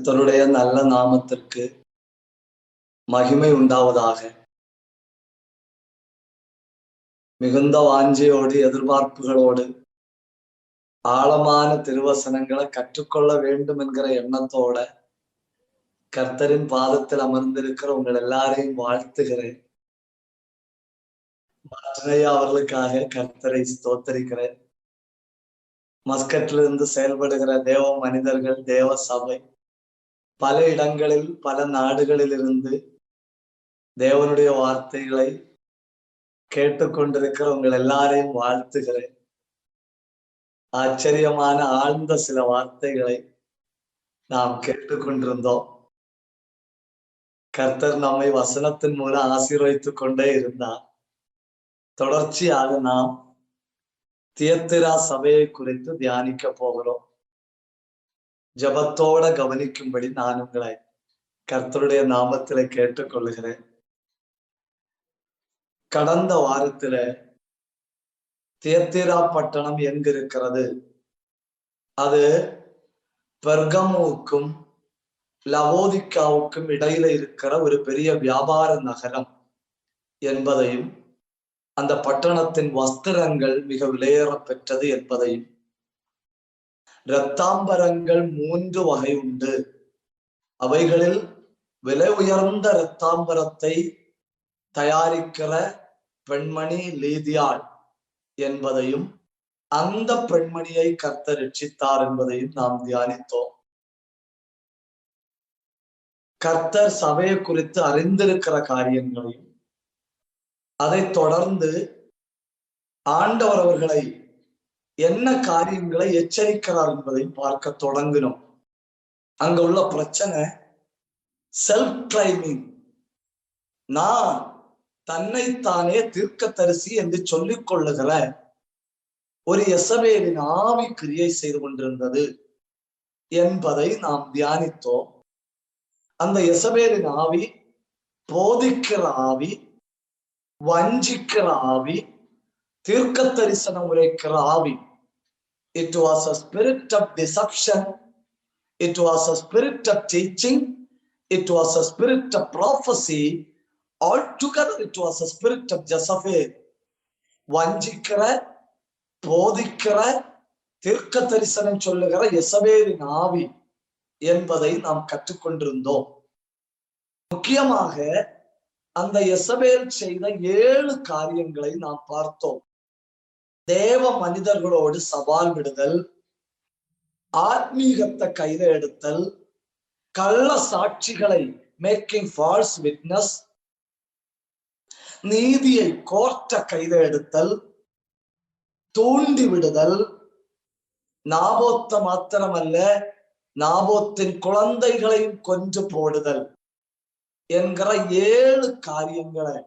கர்த்தருடைய நல்ல நாமத்திற்கு மகிமை உண்டாவதாக. மிகுந்த வாஞ்சையோடு எதிர்பார்ப்புகளோடு ஆழமான திருவசனங்களை கற்றுக்கொள்ள வேண்டும் என்கிற எண்ணத்தோட கர்த்தரின் பாதத்தில் அமர்ந்திருக்கிற உங்கள் எல்லாரையும் வாழ்த்துகிறேன். அவர்களுக்காக கர்த்தரை ஸ்தோத்தரிக்கிறேன். மஸ்கட்டிலிருந்து செயல்படுகிற தேவ மனிதர்கள், தேவ சபை பல இடங்களில் பல நாடுகளில் இருந்து தேவனுடைய வார்த்தைகளை கேட்டுக்கொண்டிருக்கிற உங்கள் எல்லாரையும் வாழ்த்துகிறேன். ஆச்சரியமான ஆழ்ந்த சில வார்த்தைகளை நாம் கேட்டுக்கொண்டிருந்தோம். கர்த்தர் நம்மை வசனத்தின் மூலம் ஆசீர்வதித்துக் கொண்டே இருந்தார். தொடர்ச்சியாக நாம் தியத்திரா சபையை குறித்து தியானிக்க போகிறோம். ஜபத்தோட கவனிக்கும்படி நான் உங்களை கர்த்தருடைய நாமத்தில கேட்டுக்கொள்கிறேன். கடந்த வாரத்தில தியத்திரா பட்டணம் எங்க இருக்கிறது? அது பெர்கமுவுக்கும் லவோதிக்காவுக்கும் இடையில இருக்கிற ஒரு பெரிய வியாபார நகரம் என்பதையும், அந்த பட்டணத்தின் வஸ்திரங்கள் மிக விலையேற பெற்றது என்பதையும், இரத்தாம்பரங்கள் 3 வகை உண்டு, அவைகளில் விலை உயர்ந்த இரத்தாம்பரத்தை தயாரிக்கிற பெண்மணி லீதியாள் என்பதையும், அந்த பெண்மணியை கர்த்தர் ரட்சித்தார் என்பதையும் நாம் தியானித்தோம். கர்த்தர் சபையை குறித்து அறிந்திருக்கிற காரியங்களையும், அதை தொடர்ந்து ஆண்டவர் அவர்களை என்ன காரியங்களை எச்சரிக்கிறார் என்பதையும் பார்க்க தொடங்கினோம். அங்க உள்ள பிரச்சனை செல்ஃப் கிளைமிங். நான் தன்னைத்தானே தீர்க்கதரிசி என்று சொல்லிக் கொள்ளுகிற ஒரு எசபேலின் ஆவி கிரியை செய்து கொண்டிருந்தது என்பதை நாம் தியானித்தோம். அந்த எசபேலின் ஆவி போதிக்கிற ஆவி, வஞ்சிக்கிற ஆவி, தீர்க்க தரிசனம் உரைக்கிற ஆவி. It was a spirit of deception. It was a spirit of teaching. It was a spirit of prophecy. Altogether it was a spirit of Jezebel. வஞ்சிக்கிற, போதிக்கிற, தீர்க்க தரிசனம் சொல்லுகிற எசபேலின் ஆவி என்பதை நாம் கற்றுக்கொண்டிருந்தோம். முக்கியமாக அந்த எசபேல் செய்த 7 காரியங்களை நாம் பார்த்தோம். தேவ மனிதர்களோடு சவால் விடுதல், ஆத்மீகத்தை கையில எடுத்தல், கள்ள சாட்சிகளை மேக்கிங் ஃபால்ஸ் விட்னஸ், நீதியை கோர்ட்ட கையில எடுத்தல், தூண்டி விடுதல், நாபோத்த மாத்திரமல்ல நாபோத்தின் குழந்தைகளையும் கொன்று போடுதல் என்கிற 7 காரியங்களை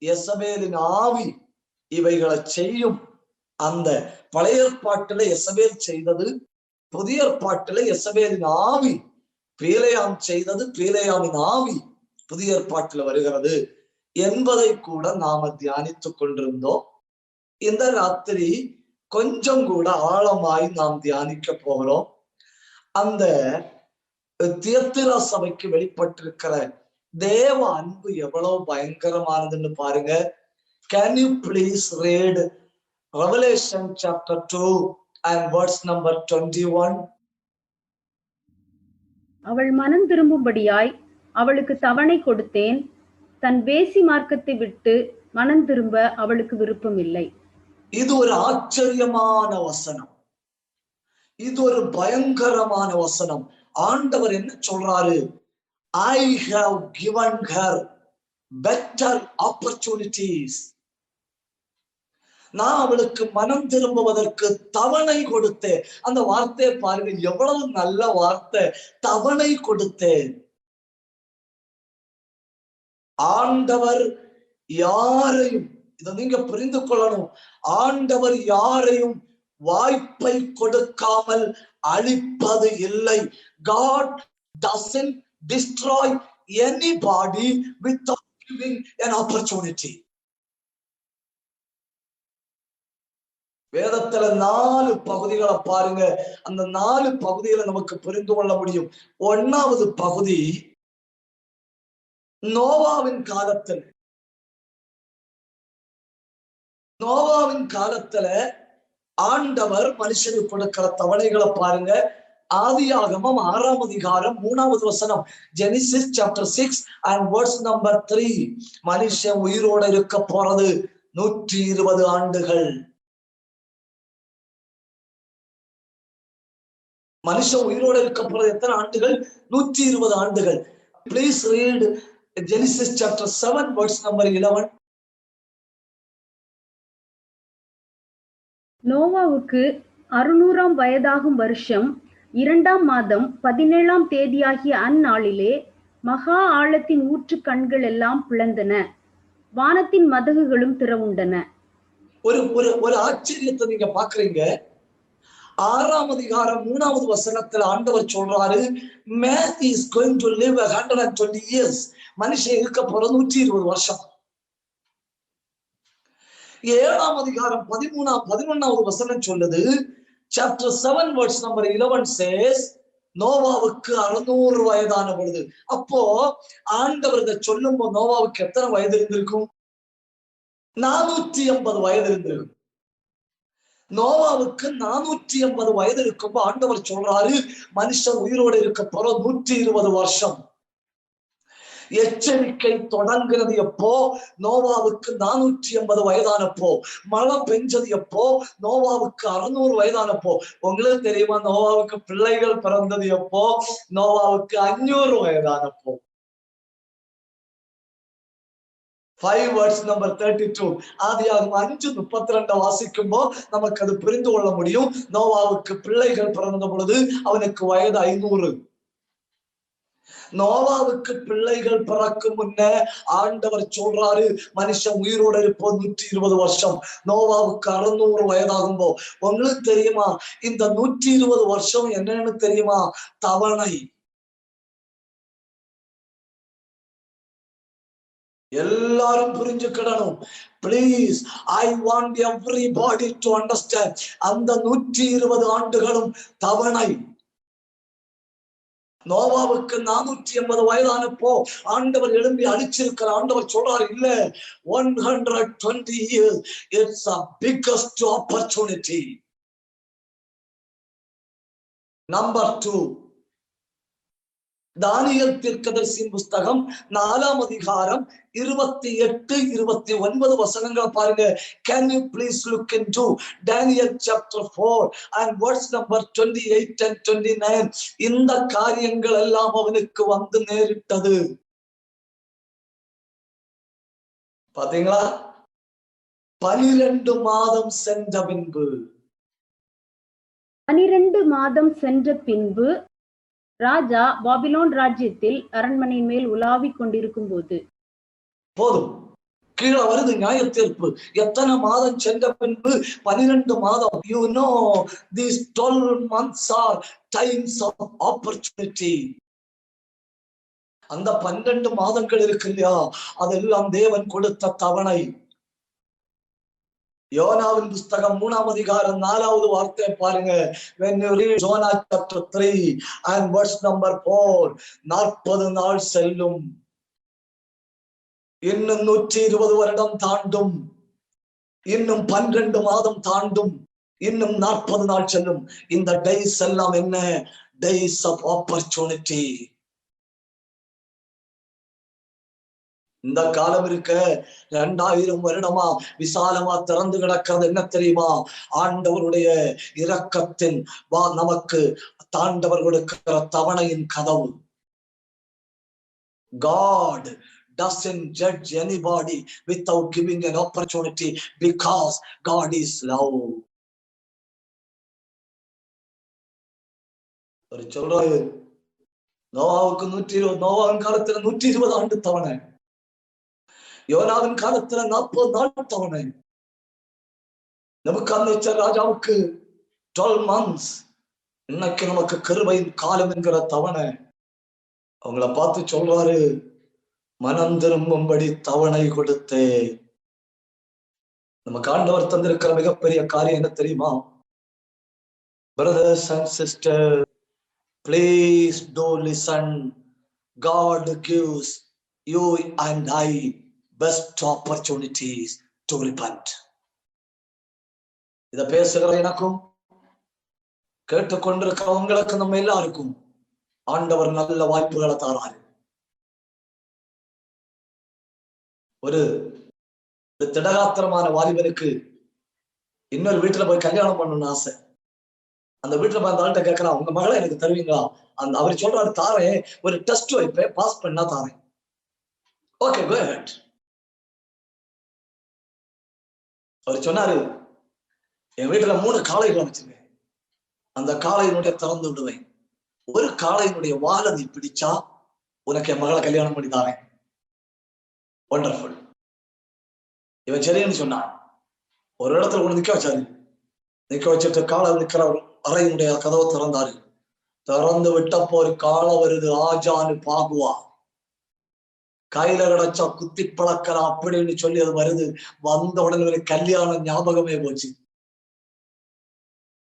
எசபேலின் ஆவி இவைகளை செய்யும். அந்த பழைய ஏற்பாட்டில எசபேல் செய்தது, புதிய ஏற்பாட்டில எசபேலின் ஆவி பீலேயாம் செய்தது, பீலேயாமின் ஆவி புதிய ஏற்பாட்டில் வருகிறது என்பதை கூட நாம தியானித்துக் கொண்டிருந்தோம். இந்த ராத்திரி கொஞ்சம் கூட ஆழமாய் நாம் தியானிக்க போகிறோம். அந்த தியத்திரா சபைக்கு வெளிப்பட்டிருக்கிற தேவ அன்பு எவ்வளவு பயங்கரமானதுன்னு பாருங்க. Can you please read Revelation chapter 2 and verse number 21? அவள் மனம் திரும்பும்படியாய் அவளுக்கு தவணை கொடுத்தேன். தன் வேசி மார்க்கத்தை விட்டு மனம் திரும்ப அவளுக்கு விருப்பம் இல்லை. இது ஒரு ஆச்சரியமான வசனம். இது ஒரு பயங்கரமான வசனம். ஆண்டவர் என்ன சொல்றாரு? I have given her better opportunities. நான் அவளுக்கு மனம் திரும்புவதற்கு தவணை கொடுத்தேன். அந்த வார்த்தையை பாருங்க, எவ்வளவு நல்ல வார்த்தை. தவணை கொடுத்தேன். ஆண்டவர் யாரையும், இதை நீங்க புரிந்து கொள்ளணும், ஆண்டவர் யாரையும் வாய்ப்பை கொடுக்காமல் அழிப்பது இல்லை. God doesn't destroy anybody without giving an opportunity. வேதத்துல 4 பகுதிகளை பாருங்க. அந்த 4 பகுதிகளை நமக்கு புரிந்து கொள்ள முடியும். 1வது பகுதி நோவாவின் காலத்துல ஆண்டவர் மனுஷனுக்கு கொடுக்கிற தவணைகளை பாருங்க. ஆதியாகமம் 6ஆம் அதிகாரம் 3வது வசனம், Genesis chapter 6 and verse number 3. மனுஷன் உயிரோட இருக்க போறது 120 ஆண்டுகள். மனுஷன் உயிரோட இருக்க போறது எத்தனை ஆண்டுகள்? 120 ஆண்டுகள். Please read Genesis chapter 7 verse number 11. நோவாவுக்கு 600ஆம் வயதாகும் வருஷம் 2ஆம் மாதம் 17ஆம் தேதியாகிய அந்நாளிலே மகா ஆழத்தின் ஊற்று கண்கள் எல்லாம் பிளந்தன, வானத்தின் மதகுகளும் திறவுண்டன. ஒரு ஆச்சரியத்தை நீங்க பாக்குறீங்க. 6ஆம் அதிகாரம் 3வது வசனத்துல ஆண்டவர் சொல்றாரு, man is going to live 120 years. மனுஷன் இருக்க போறது 120 வருஷம். 7ஆம் அதிகாரம் 11வது வசனம் சொல்லுது, chapter 7 verse number 11 says, நோவாவுக்கு 600 வயதான பொழுது. அப்போ ஆண்டவர் இதை சொல்லும் போது நோவாவுக்கு எத்தனை வயது இருந்திருக்கும்? 480 வயது இருந்திருக்கும். நோவாவுக்கு 480 வயது இருக்கும்போ ஆண்டவர் சொல்றாரு, மனுஷன் உயிரோடு இருக்க போற 120 வருஷம். எச்சரிக்கை தொடங்குறது எப்போ? நோவாவுக்கு 480 வயதானப்போ. மழை பெஞ்சது எப்போ? நோவாவுக்கு 600 வயதானப்போ. உங்களுக்கு தெரியுமா நோவாவுக்கு பிள்ளைகள் பிறந்தது எப்போ? நோவாவுக்கு 500 வயதானப்போ. 5 verse number 32. ஆதியாகமம் 5:32 வாசிக்கும்போ நமக்கு அது புரிந்து கொள்ள முடியும். நோவாவுக்கு பிள்ளைகள் பிறந்த பொழுது அவனுக்கு வயது 500. நோவாவுக்கு பிள்ளைகள் பிறக்கும் முன்ன ஆண்டவர் சொல்றாரு, மனுஷன் உயிரோட இருப்போம் 120 வருஷம். நோவாவுக்கு 600 வயதாகும்போ உங்களுக்கு தெரியுமா இந்த 120 வருஷம் என்னன்னு தெரியுமா? தவணை. எல்லாரும் புரிஞ்சுக்கிடணும். Please, I want everybody to understand. அந்த 120 ஆண்டுகளும் தவணை. நோவாவுக்கு 480 வயதானப்போ ஆண்டவர் எழும்பி அடிச்சிருக்கிற ஆண்டவர் சொல்றாரு, இல்ல 120 years, it's a biggest opportunity. Number 2, தானியேல் தீர்க்கதரிசியின் புஸ்தகம் 4ஆம் அதிகாரம் 28-29 வசனங்களை பாருங்க. Can you please look into Daniel chapter 4 and verse number 28 and 29. இந்த காரியங்கள் எல்லாம் அவனுக்கு வந்து நேரிட்டது. பாத்தீங்களா? 12 மாதம் சென்ற பின்பு 12 மாதம் சென்ற பின்பு ராஜா பாபிலோன் ராஜ்யத்தில் அரண்மனை மேல் உலாவிக் கொண்டிருக்கும் போது. போதும், கீழே வருது நியாய தீர்ப்பு. எத்தனை மாதம் சென்ற பின்பு? 12 மாதம். You know, these 12 months are times of opportunity. அந்த 12 மாதங்கள் இருக்கு இல்லையா, அதெல்லாம் தேவன் கொடுத்த தவணை. யோனாவின் புஸ்தகம் 3ஆம் அதிகாரம் 4வது வார்த்தையை பாருங்க. When you read Jonah chapter 3 and verse number 4, 40 நாள் செல்லும், இன்னும் 120 வருடம் தாண்டும், இன்னும் 12 மாதம் தாண்டும், இன்னும் 40 நாள் செல்லும். இந்த டேஸ் எல்லாம் என்ன? Days of opportunity. இந்த காலம் இருக்க 2000 வருடமா விசாலமா திறந்து கிடக்கிறது என்ன தெரியுமா? ஆண்டவருடைய இரக்கத்தின் நமக்கு தாண்டவர் கொடுக்கிற தவணையின் கதவு. God doesn't judge anybody without giving an opportunity, because God is love. ஒரு சொல்றாரு, நோவாவுக்கு 120, நோவாவின் காலத்துல 120 ஆண்டு தவணை. யோனாவின் காலத்துல 40 நாள் தவணை. நெபுகாத்நேச்சர் ராஜாவுக்கு 12 months. இன்னைக்கு நமக்கு கிருபையின் காலம் என்கிற தவணை. அவங்கள பார்த்து சொல்றாரு, மனம் திரும்பும்படி தவணை கொடுத்தே. நமக்கு ஆண்டவர் தந்திருக்கிற மிகப்பெரிய காரியம் என்ன தெரியுமா? Brothers and sisters, please do listen. God gives you and I best opportunities to repent. இத பேசுகிற எனக்கும் கேட்டுக்கொண்டிருக்கிற உங்களுக்கு நம்ம எல்லாருக்கும் ஆண்டவர் நல்ல வாய்ப்புகளை தாராரு. ஒரு திடகாத்திரமான வாலிபனுக்கு இன்னொரு வீட்டுல போய் கல்யாணம் பண்ணணும்னு ஆசை. அந்த வீட்டுல போய் அந்த ஆள்கிட்ட கேட்கலாம், உங்க மகளை எனக்கு தருவீங்களா? அவர் சொல்றாரு, தாரேன், ஒரு டெஸ்ட் வைப்பேன், பாஸ் பண்ணா தாரேன். Okay, go ahead. அவர் சொன்னாரு, என் வீட்டுல 3 காளைகள் வச்சிருக்கேன், அந்த காளையினுடைய திறந்து விடுவேன், ஒரு காளையினுடைய வாலை நீ பிடிச்சா உனக்கு என் மகளை கல்யாணம் பண்ணி தாரேன். ஒண்டர்ஃபுல். இவன் சரின்னு சொன்னான். ஒரு இடத்துல கொண்டு நிக்க வச்சாரு. நிக்க வச்சுட்டு காலை நிக்கிற அறையினுடைய கதவை திறந்தாரு. திறந்து விட்டப்போ ஒரு காலை வருது, ஆஜானு பாகுவா, கையில கிடைச்சா குத்தி பழக்கலாம் அப்படின்னு சொல்லி அது வருது. வந்த உடனே கல்யாணம் ஞாபகமே போச்சு.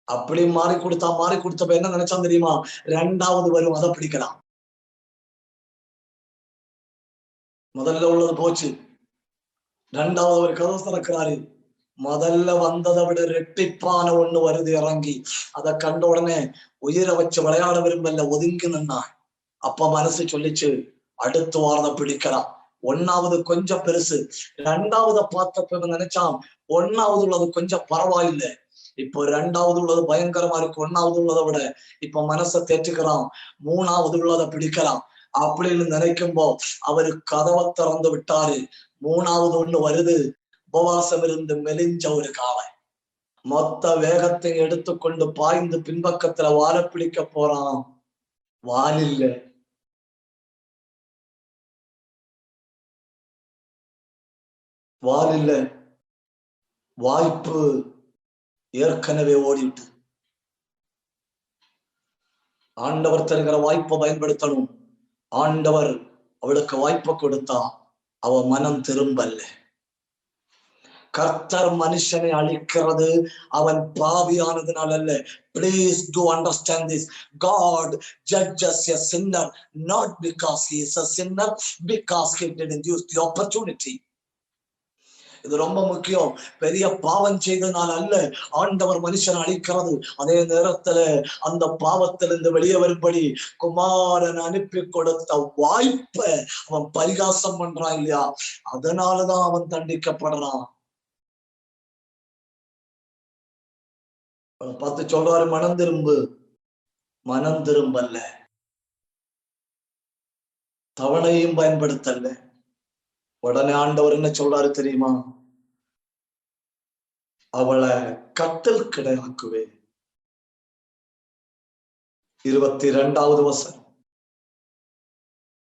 அப்படி மாறி கொடுத்தப்ப என்ன நினைச்சான் தெரியுமா? 2வது வரும், அதை பிடிக்கலாம். முதல்ல உள்ளது போச்சு. 2வது ஒரு கதவு திறக்கிறாரு. முதல்ல வந்ததை விட ரெட்டிப்பான ஒண்ணு வருது இறங்கி. அதை கண்ட உடனே உயிரை வச்சு விளையாட விரும்பல, ஒதுங்கி நின்னான். அப்ப மனசு சொல்லிச்சு, அடுத்து வாரத பிடிக்கலாம். 1வது கொஞ்சம் பெருசு. 2வது பார்த்தப்ப நினைச்சான் 1வது உள்ளது கொஞ்சம் பரவாயில்லை, இப்போ 2வது உள்ளது பயங்கரமா இருக்கு 1வது உள்ளதை விட. இப்ப மனசை தேற்றுக்கிறான், 3வது உள்ளதை பிடிக்கலாம் அப்படின்னு நினைக்கும்போ அவரு கதவை திறந்து விட்டாரு. 3வது ஒண்ணு வருது. உபவாசம் இருந்து மெலிஞ்ச ஒரு காளை. மொத்த வேகத்தை எடுத்துக்கொண்டு பாய்ந்து பின்பக்கத்துல வாழ பிடிக்க போறான். வால் இல்ல. வால் இல்ல. வாய்ப்பு ஏற்கனவே ஓடிட்டு. ஆண்டவர் தருகிற வாய்ப்பை பயன்படுத்தணும். ஆண்டவர் அவளுக்கு வாய்ப்பை கொடுத்தா அவ மனம் திரும்பல்ல. கர்த்தர் மனுஷனை அழிக்கிறது அவன் பாவியானதுனால அல்ல. Please do understand this. God judges a sinner not because he is a sinner, because he didn't use the opportunity. இது ரொம்ப முக்கியம். பெரிய பாவம் செய்ததுனால அல்ல ஆண்டவர் மனுஷனை அழிக்கிறது. அதே நேரத்துல அந்த பாவத்திலிருந்து வெளியே வரும்படி குமாரன் அனுப்பி கொடுத்த வாய்ப்பை அவன் பரிகாசம் பண்றான் இல்லையா? அதனாலதான் அவன் தண்டிக்கப்படுறான். பார்த்து சொல்றாரு, மனம் திரும்பு. மனம் திரும்பல்ல, தவணையும் பயன்படுத்தல. உடனே ஆண்டவர் என்ன சொல்றாரு தெரியுமா? அவளை கட்டல் கிடையாக்குவே. 22வது வசனம்,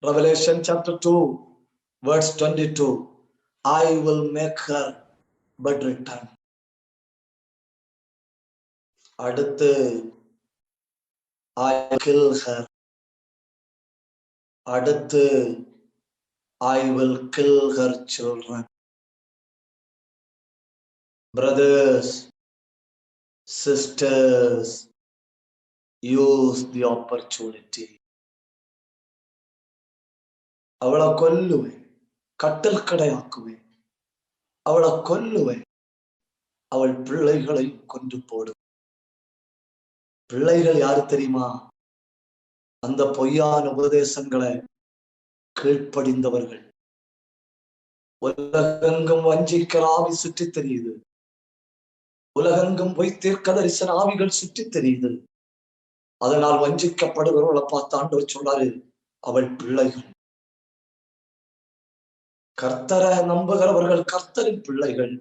Revelation chapter 2 verse 22. I will make her but return. அடுத்து I kill her. அடுத்து I will kill her children. Brothers, sisters, use the opportunity. அவளை கொல்லுவேன், கட்டல் கடையாக்குவேன். அவளை கொல்லுவேன், அவள் பிள்ளைகளை கொன்று போடும். பிள்ளைகள் யாரு தெரியுமா? அந்த பொய்யான உபதேசங்களை கீழ்ப்படிந்தவர்கள். உலகெங்கும் வஞ்சிக்கிற ஆவி சுற்றி தெரியுது. உலகெங்கும் பொய் தீர்க்க தரிசன ஆவிகள் சுற்றி தெரியுது. அதனால் வஞ்சிக்கப்படுகிறவர்களை பார்த்து ஆண்டவர் சொல்றாரு, அவள் பிள்ளைகள். கர்த்தரை நம்புகிறவர்கள் கர்த்தரின் பிள்ளைகள்.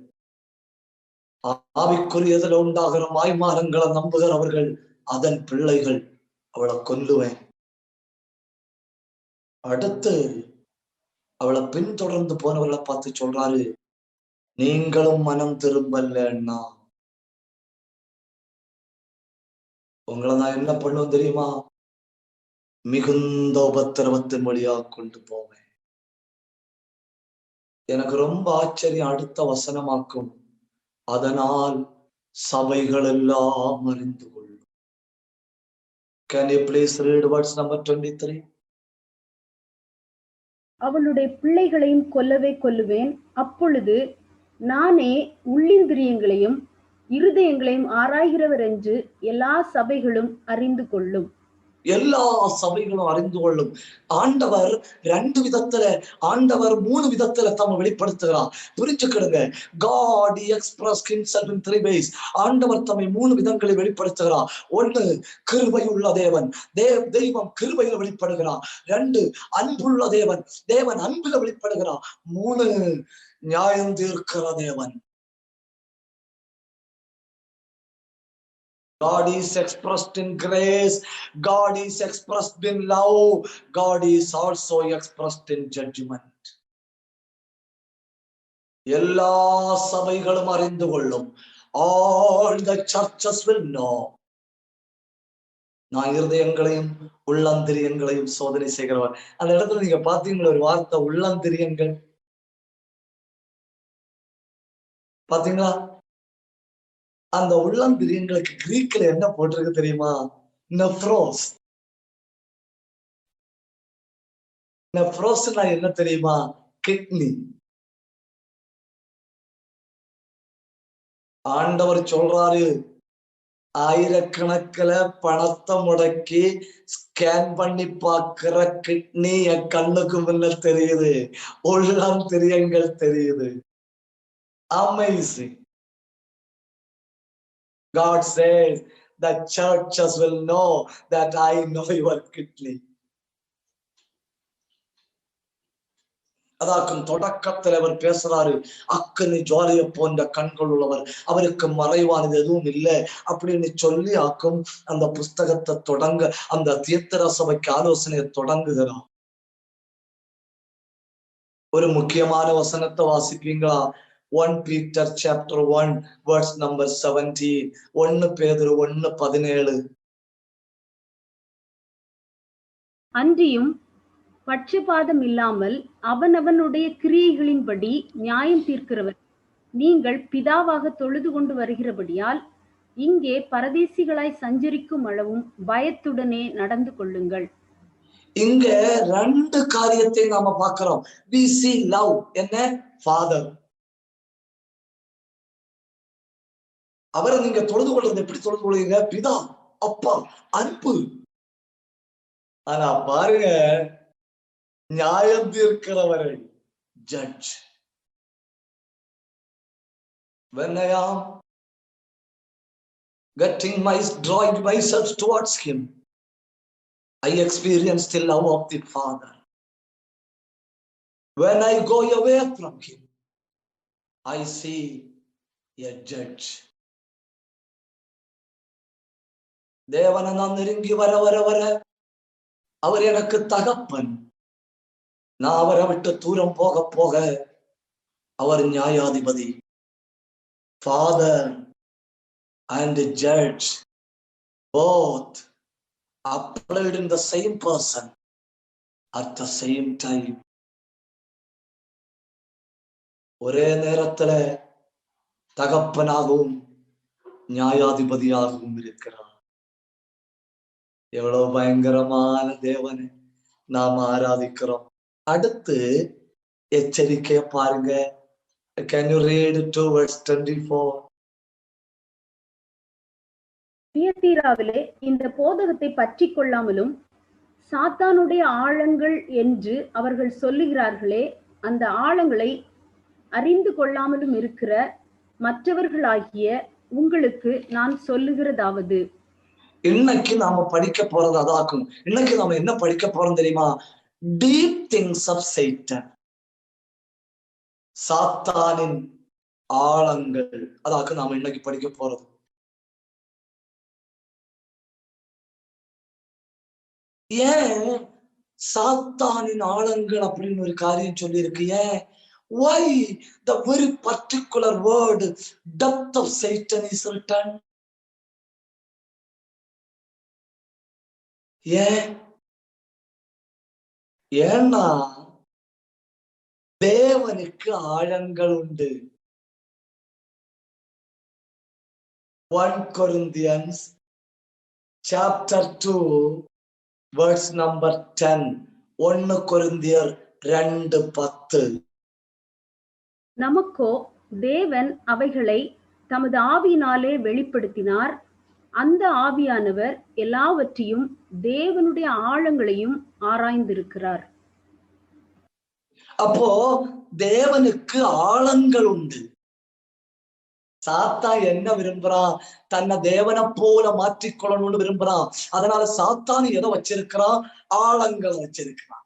ஆவிக்குரியதுல உண்டாகிற மாய்மாரங்களை நம்புகிறவர்கள் அதன் பிள்ளைகள். அவளை கொல்லுவேன். அடுத்து அவளை பின்தொடர்ந்து போனவர்களை பார்த்து சொல்றாரு, நீங்களும் மனம் திரும்பலன்னா உங்களை நான் என்ன பண்ணுவேன் தெரியுமா? மிகுந்த உபத்திரவத்தின் வழியா கொண்டு போவேன். எனக்கு ரொம்ப ஆச்சரியம். அடுத்த வசனமாக்கும், அதனால் சபைகள் எல்லாம் அறிந்து கொள்ளும். Can you please read verse number 23? அவளுடைய பிள்ளைகளையும் கொல்லவே கொல்லுவேன். அப்பொழுது நானே உள்ளிந்திரியங்களையும் இருதயங்களையும் ஆராய்கிறவர் என்று எல்லா சபைகளும் அறிந்து கொள்ளும். எல்லா சபைகளும் அறிந்து கொள்ளும். ஆண்டவர் 2 விதத்துல, ஆண்டவர் 3 விதத்துல தம்மை வெளிப்படுத்துகிறார். புரிஞ்சுக்கிடுங்க. God expressed himself in 3 ways. ஆண்டவர் தம்மை 3 விதங்களில் வெளிப்படுத்துகிறார். 1, கிருபையுள்ள தேவன், தெய்வம் கிருபையில வெளிப்படுகிறார். 2, அன்புள்ள தேவன், தேவன் அன்புல வெளிப்படுகிறார். 3, நியாயம் தீர்க்கிற தேவன். God is expressed in grace. God is expressed in love. God is also expressed in judgment. எல்லா சபைகளும் அறிந்து கொள்ளும். All the churches will know. நான் இருதயங்களையும் உள்ளந்திரியங்களையும் சோதனை செய்கிறவர். அந்த இடத்துல நீங்க பாத்தீங்களா ஒரு வார்த்தை, உள்ளந்திரியங்கள். பாத்தீங்களா? அந்த உள்ளந்திரியங்களுக்கு கிரீக்ல என்ன போட்டிருக்கு தெரியுமா? நெப்ரோஸ். நெப்ரோஸ்னா என்ன தெரியுமா? கிட்னி. ஆண்டவர் சொல்றாரு, ஆயிரக்கணக்கில் பணத்தை முடக்கி ஸ்கேன் பண்ணி பார்க்கிற கிட்னி என் கண்ணுக்கு முன்ன தெரியுது, உள்ளந்திரியங்கள் தெரியுது. Amazing. God says the churches will know that I know your kidney. அதாக்கும் தொடக்கத்தில் அவர் பேசுறாரு, அக்கனி ஜுவாலையை போன்ற கண்கள் உள்ளவர், அவருக்கு மறைவானது எதுவும் இல்லை அப்படின்னு சொல்லி ஆக்கும் அந்த புஸ்தகத்தை தொடங்க, அந்த தியத்தர சபைக்கு ஆலோசனையை தொடங்குகிறார். ஒரு முக்கியமான வசனத்தை வாசிப்பீங்களா? 1 Peter chapter 1 verse number 17. 1 பேதுரு 1:17. அன்றியும் பட்சபாதம் இல்லாமல் அவனவனுடைய கிரியைகளின்படி நியாயம் தீர்க்கிறவர் நீங்கள் பிதாவாக தொழுது கொண்டு வருகிறபடியால் இங்கே பரதேசிகளாய் சஞ்சரிக்கும் அளவும் பயத்துடனே நடந்து கொள்ளுங்கள். இங்க 2 காரியத்தை நாம பார்க்கிறோம். We see love. என்ன? Father. அவரை நீங்க தொழுது கொள்றது எப்படி தொழுது கொள்வீங்க? பிதா, அப்பா, அன்பு. ஆனா பாருங்க, நியாயம் தீர்க்கிறவரை, judge. When I am getting drawing myself towards him, I experience the love of the Father. When I go away from him, I see a judge. தேவனை நான் நெருங்கி வர வர வர அவர் எனக்கு தகப்பன். நான் அவரை விட்டு தூரம் போக போக அவர் நியாயாதிபதி. Father and judge both applied in the same person at the same time. ஒரே நேரத்துல தகப்பனாகவும் நியாயாதிபதியாகவும் இருக்கிறார். எவ்வளவு பயங்கரமான தேவனை நாம் ஆராதிக்கிறோம். அடுத்து எச்சரிக்கைய பாருங்க. Can you read 2 verse 24? தியத்தீராவிலே இந்த போதகத்தை பற்றி கொள்ளாமலும் சாத்தானுடைய ஆழங்கள் என்று அவர்கள் சொல்லுகிறார்களே, அந்த ஆழங்களை அறிந்து கொள்ளாமலும் இருக்கிற மற்றவர்களாகிய உங்களுக்கு நான் சொல்லுகிறதாவது. இன்னைக்கு நாம படிக்க போறது அதாக்கும். இன்னைக்கு நாம என்ன படிக்க போறோம் தெரியுமா? Deep things of Satan. சாத்தானின் ஆழங்கள். அதாக்கு நாம இன்னைக்கு படிக்க போறது. ஏன் சாத்தானின் ஆழங்கள் அப்படின்னு ஒரு காரியம் சொல்லி இருக்கு? ஏன்? Why the very particular word depth of Satan is written? ஏன்னா தேவனுக்கு ஆழங்கள் உண்டு. 1 Corinthians chapter 2 verse number 10. 1 கொரிந்தியர் 2:10. நமக்கோ தேவன் அவைகளை தமது ஆவியினாலே வெளிப்படுத்தினார். அந்த ஆவியானவர் எல்லாவற்றையும் தேவனுடைய ஆழங்களையும் ஆராய்ந்திருக்கிறார். அப்போ தேவனுக்கு ஆழங்கள் உண்டு. சாத்தான் என்ன விரும்புறான்? தன்னை தேவனை போல மாற்றிக்கொள்ளணும்னு விரும்புறான். அதனால சாத்தான் எதை வச்சிருக்கிறான்? ஆழங்களை வச்சிருக்கிறான்.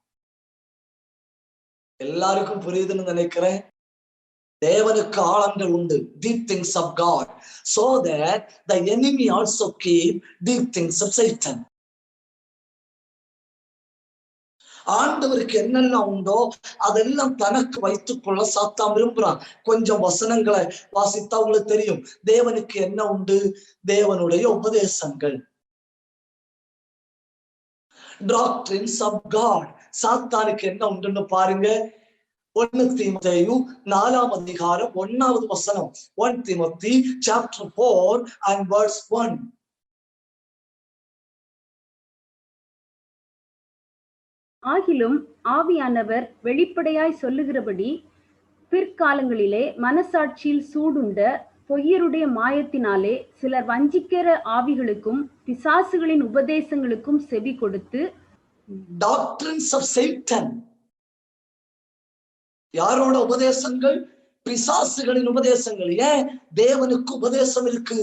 எல்லாருக்கும் புரியுதுன்னு நினைக்கிறேன். தேவனுக்கு ஆழங்கள் உண்டு. Deep things of God, so that the enemy also keep deep things of Satan. ஆண்டவருக்கு என்னெல்லாம் உண்டோ அதெல்லாம் தனக்கு வைத்துக் கொள்ள சாத்தான் விரும்புறான். கொஞ்சம் வசனங்களை வாசித்தா உங்களுக்கு தெரியும். தேவனுக்கு என்ன உண்டு? தேவனுடைய உபதேசங்கள், doctrines of God. சாத்தானுக்கு என்ன உண்டுன்னு பாருங்க. 1 தீமோத்தேயு 4ஆம் அதிகாரம் 1வது வசனம். 1 Timothy chapter 4 and verse 1. ஆகிலும் ஆவியானவர் வெளிப்படையாய் சொல்லுகிறபடி பிற்காலங்களிலே மனசாட்சியில் சூடுண்ட பொய்யருடைய மாயத்தினாலே சிலர் வஞ்சிக்கிற ஆவிகளுக்கும் பிசாசுகளின் உபதேசங்களுக்கும் செவி கொடுத்து, doctrines of Satan. யாரோட உபதேசங்கள்? பிசாசுகளின் உபதேசங்கள். ஏன்? தேவனுக்கு உபதேசம் இருக்கு.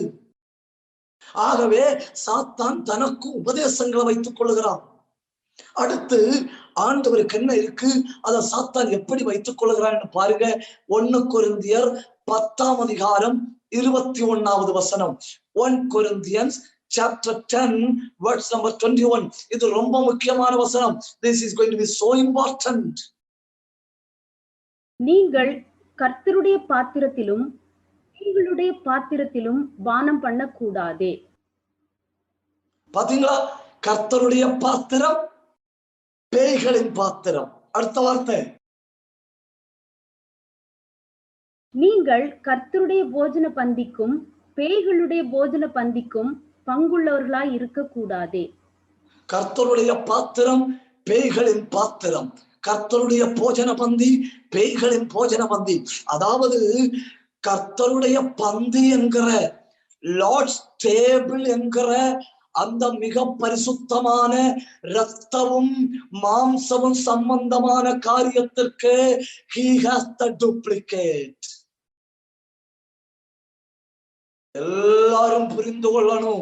ஆகவே சாத்தான் தனக்கு உபதேசங்களை வைத்துக் கொள்ளுகிறான். அடுத்து ஆண்டவருக்கு என்ன இருக்கு? அதை சாத்தான் எப்படி வைத்துக் கொள்ளுகிறான்னு பாருங்க. 1 கொரிந்தியர் 10ஆம் அதிகாரம் 21வது வசனம். 1 Corinthians chapter 10 verse number 21. இது ரொம்ப முக்கியமான வசனம். This is going to be so important. நீங்கள் கர்த்தருடைய பாத்திரத்திலும் பேய்களுடைய பாத்திரத்திலும் பானம் பண்ணக்கூடாதே. பாத்தீங்களா? கர்த்தருடைய பாத்திரம், பேய்களின் பாத்திரம். அடுத்த வார்த்தை, நீங்கள் கர்த்தருடைய போஜன பந்திக்கும் பேய்களுடைய போஜன பந்திக்கும் பங்குள்ளவர்களாய் இருக்கக்கூடாதே. கர்த்தருடைய பாத்திரம், பேய்களின் பாத்திரம். கர்த்தருடைய போஜன பந்தி, பேய்களின் போஜன பந்தி. அதாவது கர்த்தருடைய பந்தி என்கிற, லார்ட்ஸ் டேபிள் என்கிற அந்த மிக பரிசுத்தமான இரத்தமும் மாம்சமும் சம்பந்தமான காரியத்திற்கு he has the duplicate. எல்லாரும் புரிந்து கொள்ளணும்,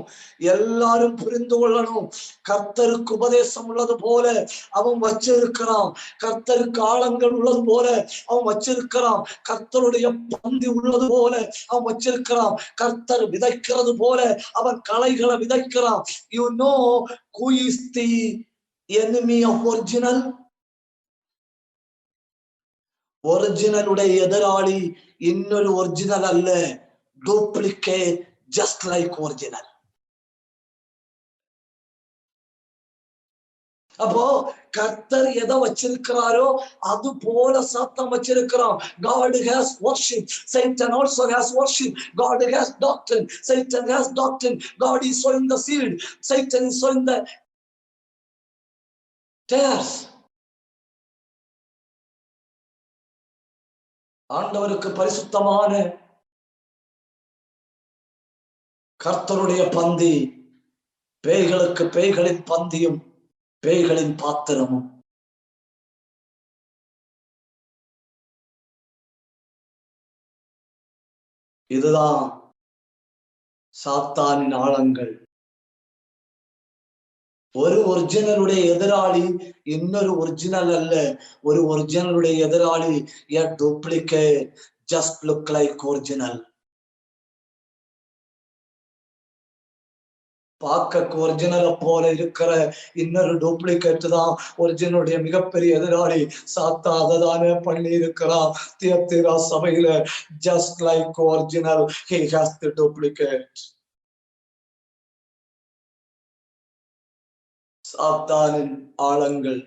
எல்லாரும் புரிந்து கொள்ளணும். கர்த்தருக்கு உபதேசம் உள்ளது போல அவன் வச்சிருக்கிறான். கர்த்தருக்கு ஆழங்கள் உள்ளது போல அவன் வச்சிருக்கிறான். கர்த்தருடைய பந்தி உள்ளது போல அவன் வச்சிருக்கிறான். கர்த்தர் விதைக்கிறது போல அவன் களைகளை விதைக்கிறான். You know who is the enemy of original? ஒரிஜினலுடைய எதிராளி இன்னொரு ஒரிஜினல் அல்ல, duplicate just like original. அப்போ கர்த்தர் எதை வச்சிருக்கிறாரோ அது போல சாத்தான் வச்சிருக்கிறான். God has worship, Satan also has worship. God has doctrine, Satan has doctrine. God is sowing the seed, Satan is sowing the tares. ஆண்டவருக்கு பரிசுத்தமான கர்த்தருடைய பந்தி, பேய்களுக்கு பேய்களின் பந்தியும் பேய்களின் பாத்திரமும். இதுதான் சாத்தானின் ஆழங்கள். ஒரு ஒரிஜினலுடைய எதிராளி இன்னொரு ஒரிஜினல் அல்ல. ஒரு ஒரிஜினலுடைய எதிராளி a duplicate, just look like original. பார்க்க ஒரிஜினலை போல இருக்கிற இன்னொரு டூப்ளிகேட் தான் ஒரிஜினலுடைய மிகப்பெரிய எதிராளி. சாத்தா அததானே பண்ணி இருக்கிறான் தியத்தீரா சபையில. Just like original, he has the duplicate. சாத்தானின் ஆழங்கள்.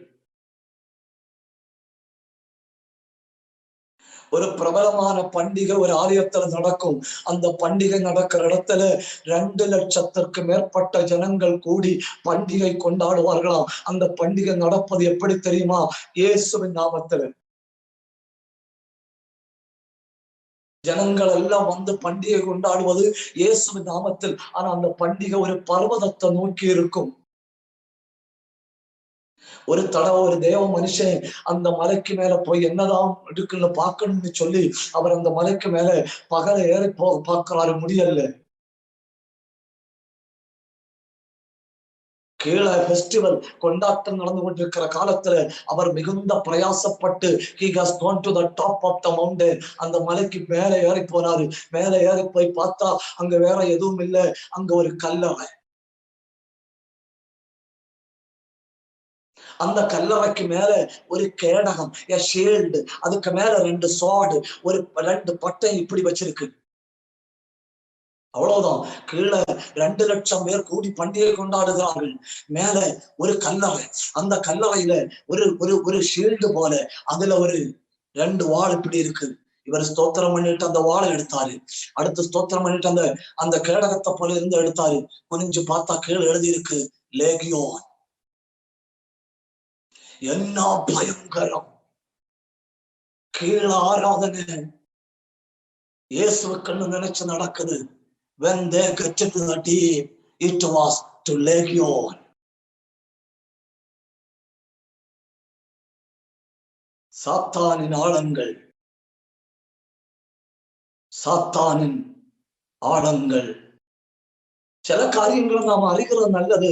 ஒரு பிரபலமான பண்டிகை ஒரு ஆலயத்துல நடக்கும். அந்த பண்டிகை நடக்கிற இடத்துல 2,00,000 மேற்பட்ட ஜனங்கள் கூடி பண்டிகை கொண்டாடுவார்களாம். அந்த பண்டிகை நடப்பது எப்படி தெரியுமா? இயேசுவின் நாமத்துல. ஜனங்கள் எல்லாம் வந்து பண்டிகை கொண்டாடுவது இயேசுவின் நாமத்தில். ஆனா அந்த பண்டிகை ஒரு பர்வதத்தை நோக்கி இருக்கும். ஒரு தடவை ஒரு தேவ மனுஷன் அந்த மலைக்கு மேல போய் என்னதான் இருக்குன்னு பார்க்கணும்னு சொல்லி அவர் அந்த மலைக்கு மேல பகலை ஏறி பார்க்கிறாரு, முடியல. கீழே ஃபெஸ்டிவல் கொண்டாட்டம் நடந்து கொண்டிருக்கிற காலத்துல அவர் மிகுந்த பிரயாசப்பட்டு he has gone to the top of the mountain. அந்த மலைக்கு மேல ஏறி போனாரு. மேல ஏறி போய் பார்த்தா அங்க வேற எதுவும் இல்லை, அங்க ஒரு கல்லறை. அந்த கல்லறைக்கு மேல ஒரு கேடகம், a shield. அதுக்கு மேல 2 sword, ஒரு 2 பட்டை இப்படி வச்சிருக்கு. அவ்வளவுதான். கீழே 2,00,000 பேர் கூடி பண்டிகை கொண்டாடுகிறார்கள். மேல ஒரு கல்லறை. அந்த கல்லறையில ஒரு ஒரு ஒரு ஷீல்டு போல அதுல ஒரு 2 வாள் இப்படி இருக்கு. இவர் ஸ்தோத்திரம் பண்ணிட்டு அந்த வாழை எடுத்தாரு. அடுத்து ஸ்தோத்திரம் பண்ணிட்டு அந்த அந்த கேடகத்தை போல இருந்து எடுத்தாரு. குனிஞ்சு பார்த்தா கீழே எழுதி இருக்கு லேகியோன். என்ன பயங்கரம்! கீழே ஆராதனை இயேசுவுக்குன்னு நினைச்சு நடக்குது. When they get to the deep, it was to Legion. சாத்தானின் ஆழங்கள், சாத்தானின் ஆழங்கள். சில காரியங்களை நாம் அறிகிறது நல்லது,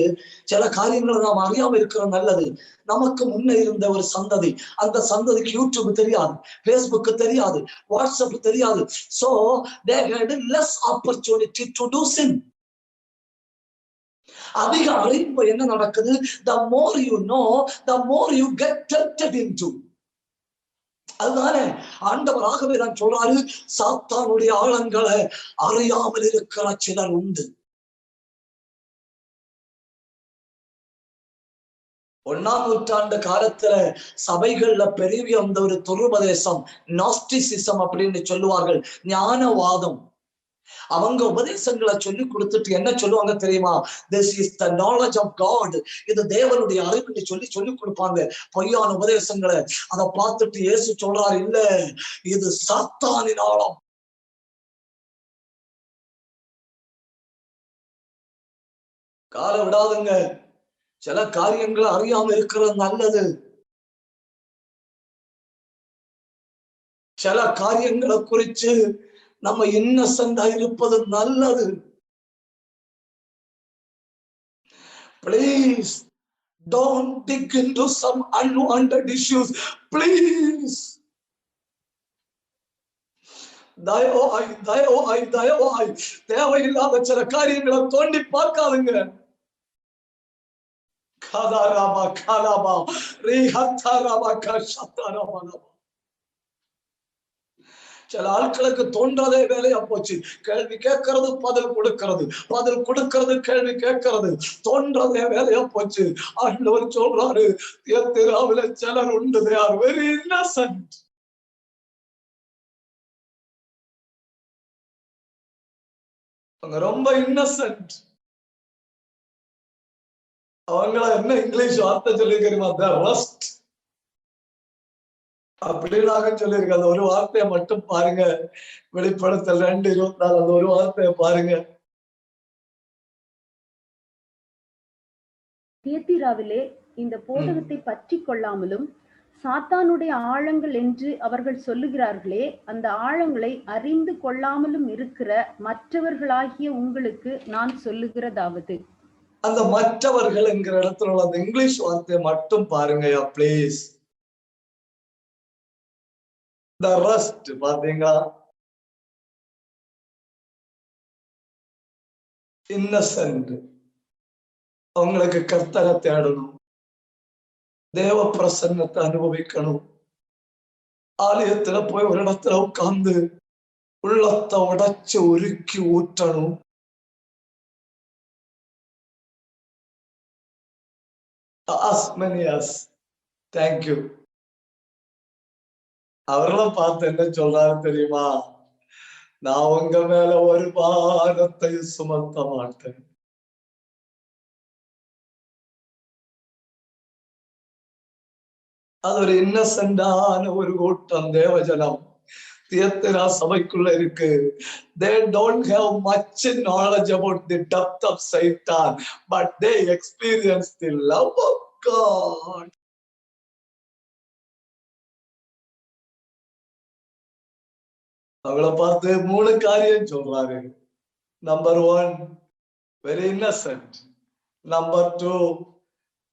சில காரியங்களை நாம் அறியாம இருக்கிறது நல்லது. நமக்கு முன்ன இருந்த ஒரு சந்ததி, அந்த சந்ததிக்கு யூடியூப் தெரியாது, பேஸ்புக் தெரியாது, வாட்ஸ்அப் தெரியாது. So they had less opportunity to do sin. அதிக அறிவு என்ன நடக்குது? The more you know, the more you get tempted into. அதுதானே ஆண்டவராகவே தான் சொல்றாரு, சாத்தானுடைய ஆழங்களை அறியாமல் இருக்கிற சிலர் உண்டு. 1ஆம் நூற்றாண்டு காலத்துல சபைகள்ல பெரிய அந்த ஒரு துருபதேசம், நாஸ்டிசிசம் அப்படின்னு சொல்லுவார்கள், ஞானவாதம். அவங்க உபதேசங்களை சொல்லி கொடுத்துட்டு என்ன சொல்லுவாங்க தெரியுமா? This is the knowledge of God. இது தேவனுடைய அறிவுன்னு சொல்லி கொடுப்பாங்க பொய்யான உபதேசங்களை. அதை பார்த்துட்டு இயேசு சொல்றாரு, இல்ல, இது சாத்தானின் ஆழம். கால விடாதுங்க. சில காரியங்களை அறியாம இருக்கிறது நல்லது. சில காரியங்களை குறிச்சு நம்ம இன்னசென்டா இருப்பது நல்லது. Please don't dig into some unwanted issues. Please. தயவாய் தேவையில்லாத சில காரியங்களை தோண்டி பார்க்காதுங்க. காதாராபா காலாபா ரீஹத்தாராபா கஷத்தாராபா. சில ஆட்களுக்கு தோன்றதே வேலையா போச்சு. கேள்வி கேட்கறது, பதில் கொடுக்கிறது, பதில் கொடுக்கிறது, கேள்வி கேட்கறது, தோன்றதே வேலையா போச்சு. ஆண்டவர் சொல்றாரு, தியத்திராவில சிலர் உண்டு, they are very innocent. அவங்க ரொம்ப இன்னசென்ட். அவங்கள என்ன இங்கிலீஷ் வார்த்தை சொல்லிக்கிறீமா? the rust அப்படின்னாக சொல்லியிருக்கு. அந்த ஒரு வார்த்தையை மட்டும் பாருங்க, வெளிப்படுத்தல் 2:24. அந்த ஒரு வார்த்தையை பாருங்க. தியத்திராவிலே இந்த போதகத்தை பற்றி கொள்ளாமலும் சாத்தானுடைய ஆழங்கள் என்று அவர்கள் சொல்லுகிறார்களே, அந்த ஆழங்களை அறிந்து கொள்ளாமலும் இருக்கிற மற்றவர்களாகிய உங்களுக்கு நான் சொல்லுகிறதாவது. அந்த மற்றவர்கள் என்கிற இடத்துல உள்ள அந்த இங்கிலீஷ் வார்த்தையை மட்டும் பாருங்கயா பிளீஸ். the rest பாத்தீங்களா? இன்னசென்ட். அவங்களுக்கு கர்த்தரை தேடணும், தேவ பிரசன்னத்தை அனுபவிக்கணும். ஆலயத்துல போய் ஒரு இடத்துல உட்கார்ந்து உள்ளத்தை உடைச்சு உருக்கி ஊற்றணும். As many as. Thank you. அவர்களை பார்த்து என்ன சொல்றாரு தெரியுமா? நான் உங்க மேல ஒரு பாரத்தை சுமத்த மாட்டேன். அது ஒரு இன்னசென்டான ஒரு கூட்டம் தேவஜனம் தியத்திரா சபைக்குள்ள இருக்கு. They don't have much knowledge about the depth of Satan, but they experience the love of God. அவளை பார்த்து 3 காரியம் சொல்றாரு. Number 1, very innocent. Number 2,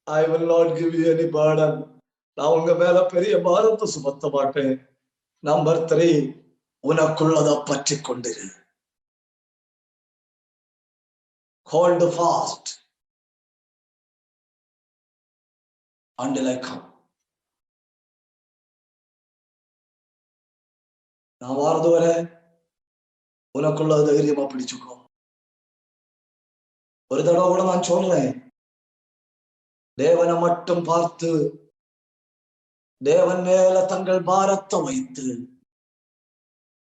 I will not give you any burden. நான் உங்க மேல பெரிய பாரத்தை சுமத்த மாட்டேன். நம்பர் 3, உனக்குள்ளத பற்றி கொண்டிரு. Hold fast until I come. நான் வாரது வரை உனக்குள்ள தைரியமா பிடிச்சுக்கோ. ஒரு தடவை கூட நான் சொல்றேன், தேவனை மட்டும் பார்த்து தேவன் மேல தங்கள் பாரத்தை வைத்து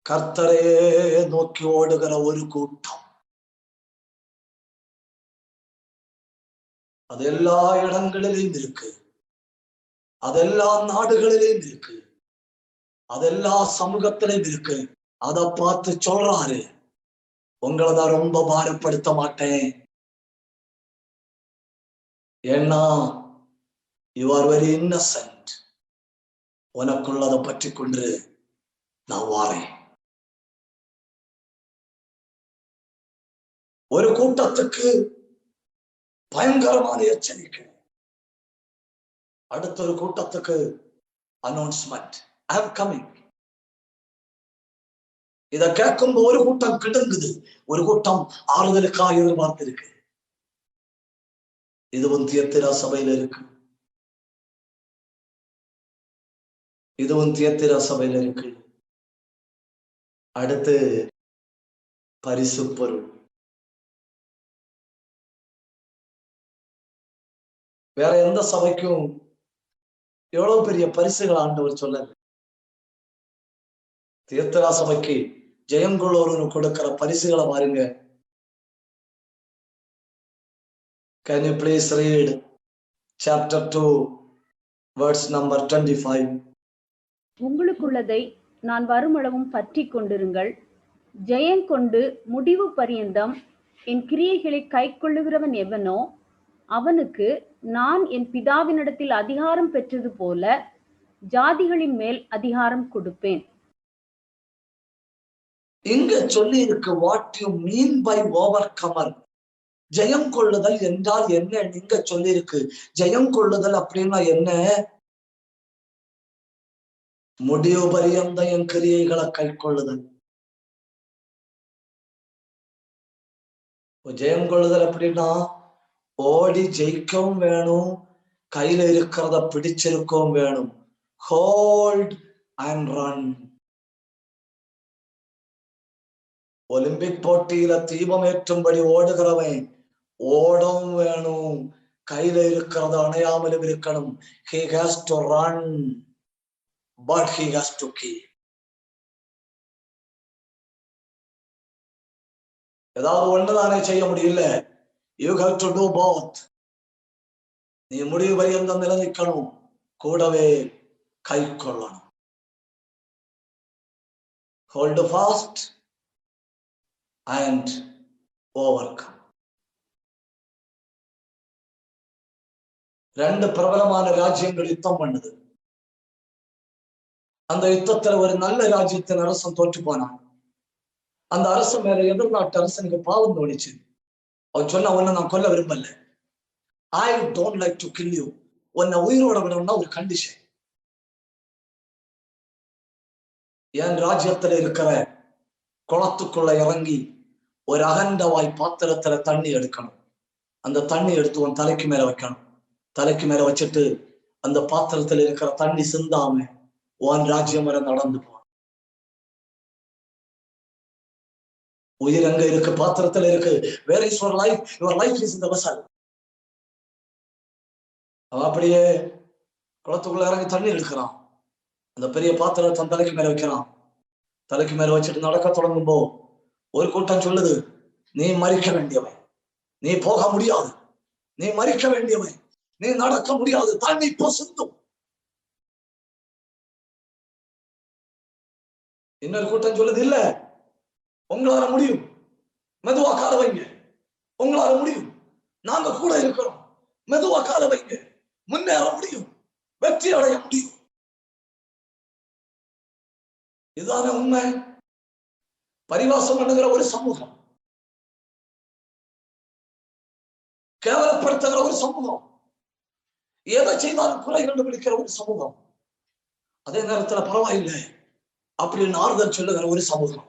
கர்த்தரையே நோக்கி ஓடுகிற ஒரு கூட்டம், அது எல்லா இடங்களிலும் இருக்கு, அதெல்லா நாடுகளிலும் இருக்கு, அதெல்லா சமூகத்திலும் இருக்கு. அதை பார்த்து சொல்றாரு, உங்களதான் ரொம்ப பாரப்படுத்த மாட்டேன். ஏன்னா யூ ஆர் வெரி இன்னசென்ட். உனக்குள்ளதை பற்றி கொண்டு நான் வாரேன். ஒரு கூட்டத்துக்கு பயங்கரமான எச்சரிக்கை, அடுத்த ஒரு கூட்டத்துக்கு அனௌன்ஸ்மெண்ட், ஐ அம் கமிங். இத கேட்கும் ஒரு கூட்டம் கிடங்குது, ஒரு கூட்டம் ஆறுதலுக்காக எதிர்பார்த்து இருக்கு. இதுவும் தியத்திரா சபையில இருக்கு, இதுவும் தியத்திரா சபையில இருக்கு. அடுத்து பரிசு பொருள். வேற எந்த சபைக்கும் எவ்வளவு பெரிய பரிசுகள் ஆண்டவர் சொல்லல. தியத்திரா சபைக்கு ஜெயங்கொள்ளோரு கொடுக்கிற பரிசுகளை பாருங்க. Can you please read chapter 2 verse number 25? உங்களுக்குள்ளதை நான் வருமளவும் பற்றி கொண்டிருங்கள். ஜெயங்கொண்டு முடிவு பரியந்தம் என் கிரியைகளை கை கொள்ளுகிறவன் எவனோ அவனுக்கு நான் என் பிதாவினிடத்தில் அதிகாரம் பெற்றது போல ஜாதிகளின் மேல் அதிகாரம் கொடுப்பேன். இங்க சொல்லி இருக்கு, what you mean by overcomer. ஜெயம் கொள்ளுதல் என்றால் என்ன? நீங்க சொல்லி இருக்கு, ஜெயம் கொள்ளுதல் அப்படின்னா என்ன? முடிவு பரியந்த என் கிரியைகளை கை கொள்ளுதல். ஜெயம் கொள்ளுதல் அப்படின்னா ஓடி ஜெயிக்கவும் வேணும், கையில இருக்கிறத பிடிச்சிருக்கவும் வேணும். Hold and run. ஒலிம்பிக் போட்டியில தீபம் ஏற்றும்படி ஓடுகிறவன் ஓடவும் வேணும், கையில இருக்கிறத அணையாமலும் இருக்கணும். He has to run, but he has to keep. ஏதாவது ஒண்ணுதானே செய்ய முடியல. You have to do both. நீ முடிவு பரியந்த நிலைக்கணும், கூடவே கை கொள்ளணும். Hold fast and overcome. 2 பிரபலமான ராஜ்யங்கள் யுத்தம் பண்ணுது. அந்த யுத்தத்துல ஒரு நல்ல ராஜ்யத்தின் அரசன் தோற்று போனான். அந்த அரசன் மேல எதிர்நாட்டு அரசனுக்கு பாவம் தோணிச்சு. அவன் சொன்ன, உன்னை நான் கொல்ல விரும்பல, I don't like to kill you. உன்னை உயிரோட விடணும்னா ஒரு கண்டிஷன். என் ராஜ்யத்துல இருக்கிற குளத்துக்குள்ள இறங்கி ஒரு அகண்டவாய் பாத்திரத்துல தண்ணி எடுக்கணும். அந்த தண்ணி எடுத்து உன் தலைக்கு மேல வைக்கணும். தலைக்கு மேல வச்சுட்டு அந்த பாத்திரத்துல இருக்கிற தண்ணி சிந்தாம உன் ராஜ்யம் வரை நடந்து போ. உயிர் அங்க இருக்கு, பாத்திரத்துல இருக்கு. Where is your life? Your life is in the vessel. அவன் அப்படியே குளத்துக்குள்ள இறங்கி தண்ணி எடுக்கிறான். அந்த பெரிய பாத்திரத்தை தலைக்கு மேல வைக்கிறான். தலைக்கு மேல வச்சுட்டு நடக்க தொடங்கும்போ ஒரு கூட்டம் சொல்லுது, நீ மறிக்க வேண்டியவன், நீ போக முடியாது, நீ மறிக்க வேண்டியவன், நீ நடக்க முடியாது, தண்ணி இப்போ சிந்தும். இன்னொரு கூட்டம் சொல்லுது, இல்ல உங்களால முடியும், மெதுவா கால வைங்க, உங்களால முடியும், நாங்க கூட இருக்கிறோம், மெதுவா கால வைங்க, முன்னேற முடியும், வெற்றி அடைய முடியும். இதுதான உண்மை. பரிவாசம் பண்ணுகிற ஒரு சமூகம், கேவலப்படுத்துகிற ஒரு சமூகம், எதை செய்தாலும் குறை கண்டுபிடிக்கிற ஒரு சமூகம், அதே நேரத்துல பரவாயில்லை அப்படின்னு ஆறுதல் சொல்லுகிற ஒரு சமூகம்.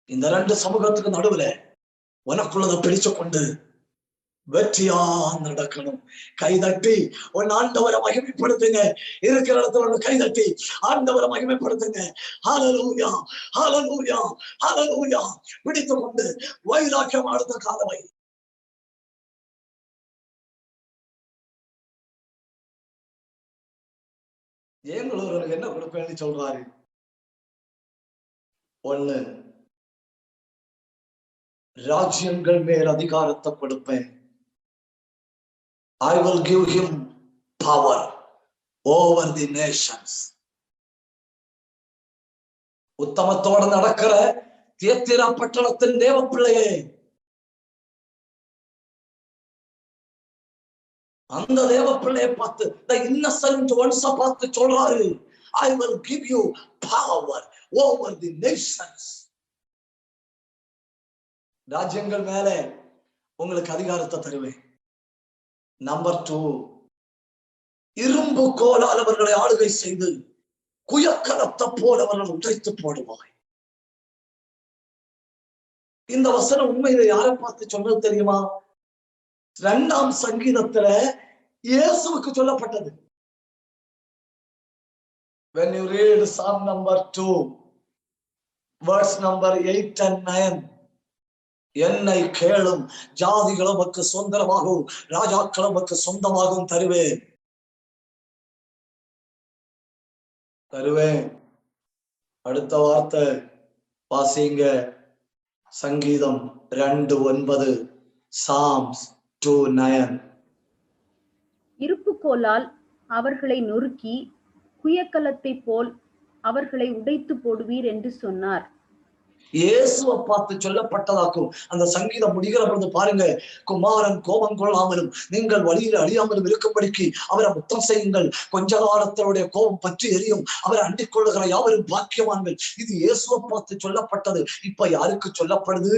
இந்த ரெண்டு சமூகத்துக்கு நடுவுல உனக்குள்ளதை பிடிச்சு கொண்டு வெற்றியா நடக்கணும். கைதட்டி உன் ஆண்டவரை மகிமைப்படுத்துங்க. இருக்கிற இடத்துல கைதட்டி ஆண்டவரை மகிமைப்படுத்துங்க. ஹல்லேலூயா, ஹல்லேலூயா, ஹல்லேலூயா. பிடித்து கொண்டு வைராக்கியம் அடுத்த காலவை. ஏன் என்ன கொடுப்பேன்னு சொல்றாரு? ஒண்ணு, ராஜ்யங்கள் மேல் அதிகாரத்தை கொடுப்பேன். I will give him power over the nations. உத்தமத்தோடு நடக்கிற தியத்திரா பட்டணத்தின் தேவ பிள்ளையே, அந்த தேவ பிள்ளையை பார்த்து, the innocent ones பார்த்து சொல்றாரு, I will give you power over the nations. ராஜ்யங்கள் மேல உங்களுக்கு அதிகாரத்தை தருவேன். நம்பர் 2, இரும்பு கோலால் அவர்களை ஆளுகை செய்து குயக்கலத்தை போல அவர்கள் உடைத்து போடுவாய். இந்த வசனம் உண்மையில யாரை பார்த்து சொன்னது தெரியுமா? 2ஆம் சங்கீதத்துல இயேசுவுக்கு சொல்லப்பட்டது. When you read Psalm number 2, verse number 8 and 9, என்னை கேளும், ஜாதிகள் உமக்கு சொந்தமாகும், ராஜாக்கள் உமக்கு சொந்தமாகவும் தருவேன். அடுத்த வார்த்தை வாசிங்க, சங்கீதம் 2:9, Psalms 2:9. இருப்புக்கோலால் அவர்களை நொறுக்கி குயக்கலத்தை போல் அவர்களை உடைத்து போடுவீர் என்று சொன்னார். இயேசுவை பார்த்து சொல்லப்பட்டதாக்கும். அந்த சங்கீதம் முடிகிற பொழுது பாருங்க, குமாரன் கோபம் கொள்ளாமலும் நீங்கள் வழியில் அழியாமலும் இருக்கும்படிக்கு அவரை முத்தம் செய்யுங்கள், கொஞ்ச காலத்தருடைய கோபம் பற்றி எரியும், அவரை அண்டிக் கொள்ளுகிற யாவரும் பாக்கியவான்கள். இது இயேசுவை பார்த்து சொல்லப்பட்டது. இப்ப யாருக்கு சொல்லப்படுது?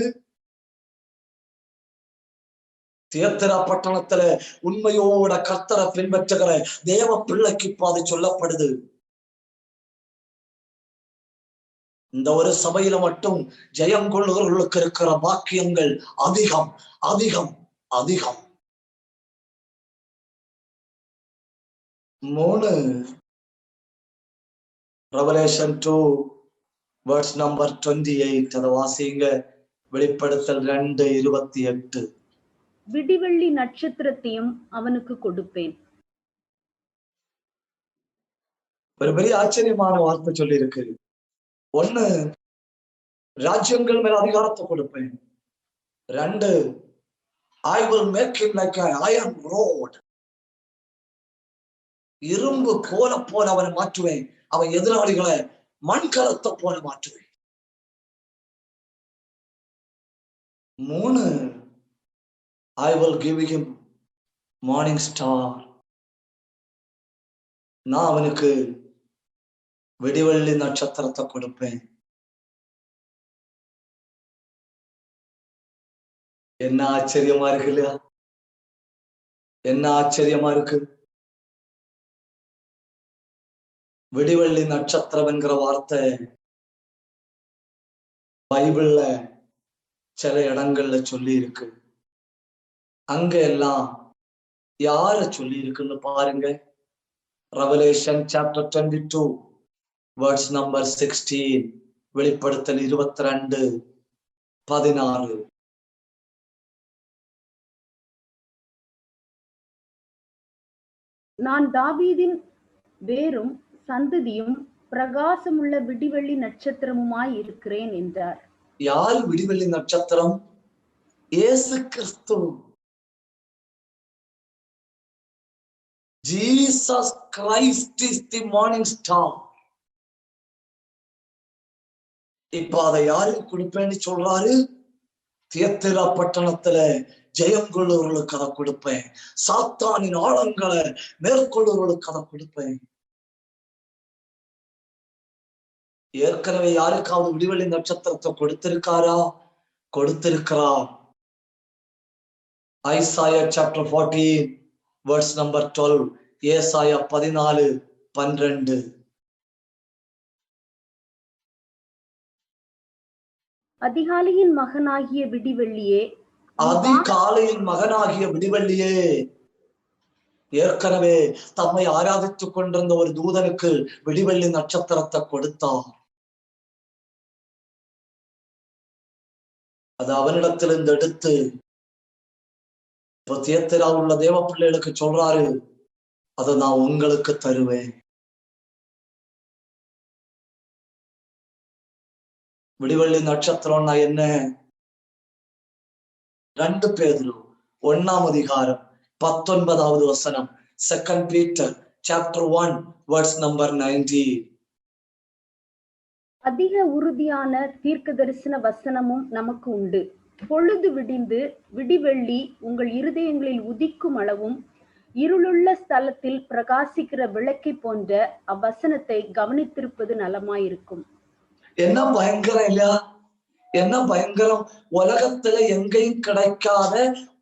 தியத்திரா பட்டணத்துல உண்மையோட கர்த்தரை பின்பற்றுகிற தேவ பிள்ளைக்கு இப்ப அது சொல்லப்படுது. இந்த ஒரு சபையில மட்டும் ஜெயம் கொள்ளுகிறவர்களுக்கு இருக்கிற பாக்கியங்கள் அதிகம் அதிகம் அதிகம். 3, Revelation 2 verse number 28. அதை வாசிங்க. வெளிப்படுத்தல் 2:28. விடிவெள்ளி நட்சத்திரத்தையும் அவனுக்கு கொடுப்பேன். ஒரு பெரிய ஆச்சரியமான வார்த்தை சொல்லி இருக்கு. 1, ராஜ்யங்கள் மேல அதிகாரத்தை கொடுப்பேன். 2, I will make him like an iron rod. இரும்பு கோல போல அவனை மாற்றுவேன். அவன் எதிராளிகளை மண்கலத்தை போல மாற்றுவேன். 3, I will give him morning star. நான் அவனுக்கு விடிவெள்ளி நட்சத்திரத்தை கொடுப்பேன். என்ன ஆச்சரியமா இருக்கு இல்லையா? என்ன ஆச்சரியமா இருக்கு. விடிவெள்ளி நட்சத்திரம் என்கிற வார்த்தை பைபிள்ல சில இடங்கள்ல சொல்லி இருக்கு. அங்க எல்லாம் யார சொல்லி இருக்குன்னு பாருங்க. Revelation chapter 22 verse number 16, வெளிப்படுத்தல் 22:16. நான் தாவீதின் வேரும் சந்ததியும் பிரகாசமுள்ள விடிவெள்ளி நட்சத்திரமுமாய் இருக்கிறேன் என்றார். யார் விடிவெள்ளி நட்சத்திரம்? இயேசு கிறிஸ்து. Jesus Christ is the morning star. இப்ப அதை யாருக்கு கொடுப்பேன்னு சொல்றாரு? தியத்திரா பட்டணத்துல ஜெயம் கொள்ளுவர்களுக்கு அதை கொடுப்பேன். சாத்தானின் ஆழங்களை மேற்கொள்ளுவர்களுக்கு அதை கொடுப்பேன். ஏற்கனவே யாருக்காவது விடிவெள்ளி நட்சத்திரத்தை கொடுத்திருக்காரா? கொடுத்திருக்கிறார். Isaiah chapter 14 verse number 12. ஏசாயா 14:12. அதிகாலையின் மகனாகிய விடிவெள்ளியே, அதிகாலையின் மகனாகிய விடிவெள்ளியே. ஏற்கனவே தம்மை ஆராதித்துக் கொண்டிருந்த ஒரு தூதனுக்கு விடிவெள்ளி நட்சத்திரத்தை கொடுத்தார். அது அவனிடத்திலிருந்து எடுத்து இப்போ தியத்திரா உள்ள தேவ பிள்ளைகளுக்கு சொல்றாரு, அதை நான் உங்களுக்கு தருவேன். விடிவெள்ளி நட்சத்திரம்னா என்ன? 2 பேதுரு 1 வசனம், 2 Peter chapter 1 verse number 19. அதிக உறுதியான தீர்க்க தரிசன வசனமும் நமக்கு உண்டு. பொழுது விடிந்து விடிவெள்ளி உங்கள் இருதயங்களில் உதிக்கும் அளவும் இருளுள்ள ஸ்தலத்தில் பிரகாசிக்கிற விளக்கை போன்ற அவ்வசனத்தை கவனித்திருப்பது நலமாயிருக்கும். என்ன பயங்கரம் இல்லையா? என்ன பயங்கரம்! உலகத்துல எங்கேயும் கிடைக்காத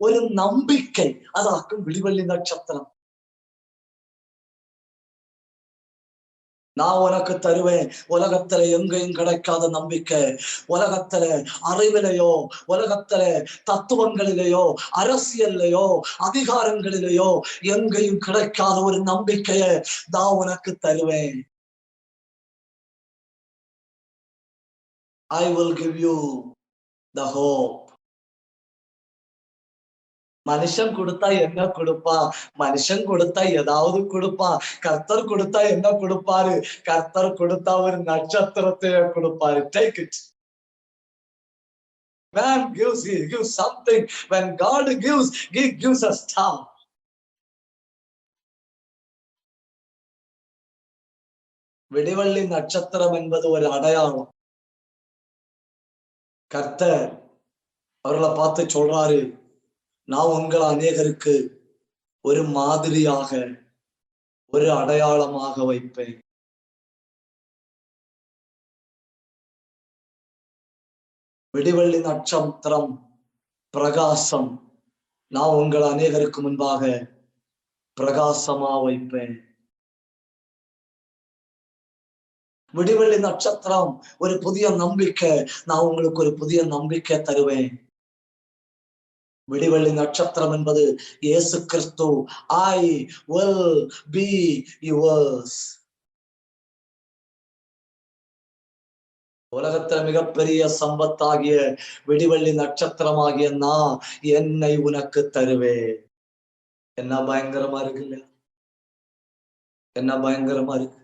ஒரு நம்பிக்கை, அதாக்கும் விடிவெள்ளி நட்சத்திரம். நான் உனக்கு தருவேன். உலகத்துல எங்கேயும் கிடைக்காத நம்பிக்கை, உலகத்துல அறிவிலையோ, உலகத்துல தத்துவங்களிலேயோ, அரசியல்லையோ, அதிகாரங்களிலேயோ எங்கேயும் கிடைக்காத ஒரு நம்பிக்கைய நான் உனக்கு தருவேன். I will give you the hope. மனுஷன் கொடுத்தா என்ன கொடுப்பா? மனுஷன் கொடுத்தா ஏதாவது கொடுப்பா. கர்த்தர் கொடுத்தா என்ன கொடுப்பாரு? கர்த்தர் கொடுத்தா ஒரு நட்சத்திரத்தை கொடுப்பாரு. Take it. Man gives, he gives something. When God gives, he gives a star. விடிவெள்ளி நட்சத்திரம் என்பது ஒரு அடையாளம். கர்த்தர் அவர்களை பார்த்து சொல்றாரு, நான் உங்களை அநேகருக்கு ஒரு மாதிரியாக, ஒரு அடையாளமாக வைப்பேன். விடிவெள்ளி நட்சத்திரம் பிரகாசம். நான் உங்களை அநேகருக்கு முன்பாக பிரகாசமா வைப்பேன். விடிவெள்ளி நட்சத்திரம் ஒரு புதிய நம்பிக்கை. நான் உங்களுக்கு ஒரு புதிய நம்பிக்கை தருவேன். விடிவெள்ளி நட்சத்திரம் என்பது இயேசு கிறிஸ்து. I will be yours. உலகத்துல மிகப்பெரிய சம்பத்தாகிய விடிவெள்ளி நட்சத்திரமாகிய நான் என்னை உனக்கு தருவேன். என்ன பயங்கரமா இருக்கு இல்லையா? என்ன பயங்கரமா இருக்கு!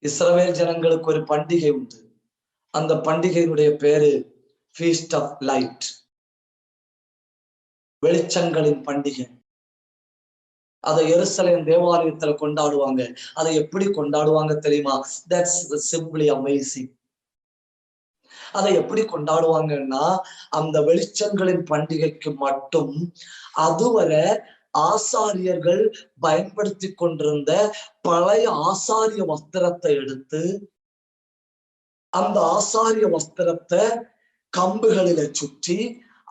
இஸ்ரவேல் ஜனங்களுக்கு ஒரு பண்டிகை உண்டு. அந்த பண்டிகையினுடைய பேரு ஃபீஸ்ட் ஆஃப் லைட், வெளிச்சங்களின் பண்டிகை. அதை எருசலேம் தேவாலயத்துல கொண்டாடுவாங்க. அதை எப்படி கொண்டாடுவாங்க தெரியுமா? That's simply amazing. அதை எப்படி கொண்டாடுவாங்கன்னா, அந்த வெளிச்சங்களின் பண்டிகைக்கு மட்டும் அதுவரை ஆசாரியர்கள் பயன்படுத்தி கொண்டிருந்த பழைய ஆசாரிய வஸ்திரத்தை எடுத்து, அந்த ஆசாரிய வஸ்திரத்தை கம்புகளில சுற்றி,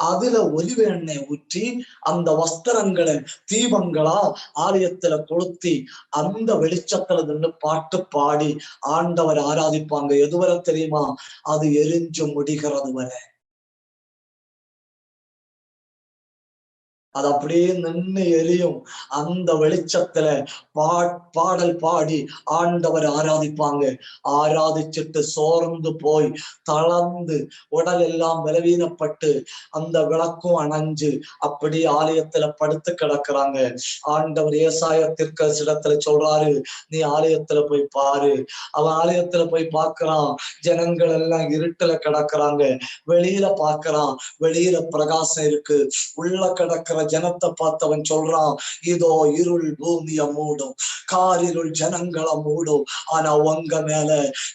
அதுல ஒலிவ எண்ணெய் ஊற்றி, அந்த வஸ்திரங்களை தீபங்களா ஆலயத்துல கொளுத்தி, அந்த வெளிச்சத்துல நின்று பாட்டு பாடி ஆண்டவர் ஆராதிப்பாங்க. எதுவரை தெரியுமா? அது எரிஞ்சு முடிகிறது வரை. அது அப்படியே நின்று எரியும். அந்த வெளிச்சத்துல பாடல் பாடி ஆண்டவர் ஆராதிப்பாங்க. ஆராதிச்சுட்டு சோர்ந்து போய் தளர்ந்து உடல் எல்லாம் பலவீனப்பட்டு அந்த விளக்கும் அணைஞ்சு அப்படி ஆலயத்துல படுத்து கிடக்குறாங்க. ஆண்டவர் ஏசாயா தீர்க்கதரிசியிடத்துல சொல்றாரு, நீ ஆலயத்துல போய் பாரு. அவன் ஆலயத்துல போய் பார்க்கிறான், ஜனங்கள் எல்லாம் இருட்டுல கிடக்குறாங்க. வெளியில பார்க்கிறான், வெளியில பிரகாசம் இருக்கு. உள்ள கிடக்கிற ஜனத்தை பார்த்தவன் சொல்றான், இதோ இருள் பூமிய மூடும், காரிருள் ஜனங்களை மூடும், ஆனா உங்க மேல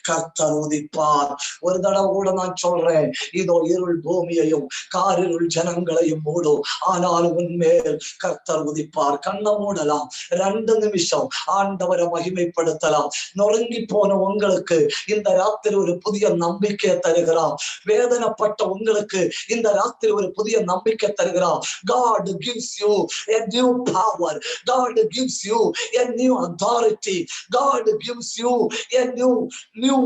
கர்த்தர் உதிப்பார். ஒரு தடவை கூட நான் சொல்றேன், இதோ இருள் பூமியையும் காரிருள் ஜனங்களையும் மூடும், ஆனாலும் உன்மேல் கர்த்தர் உதிப்பார். கண்ணை மூடலாம், 2 நிமிஷம் ஆண்டவரை மகிமைப்படுத்தலாம். நொறுங்கி போன உங்களுக்கு இந்த ராத்திரி ஒரு புதிய நம்பிக்கையை தருகிறான். வேதனைப்பட்ட உங்களுக்கு இந்த ராத்திரி ஒரு புதிய நம்பிக்கை தருகிறான். God gives you a new power. God gives you a new authority. God gives you a new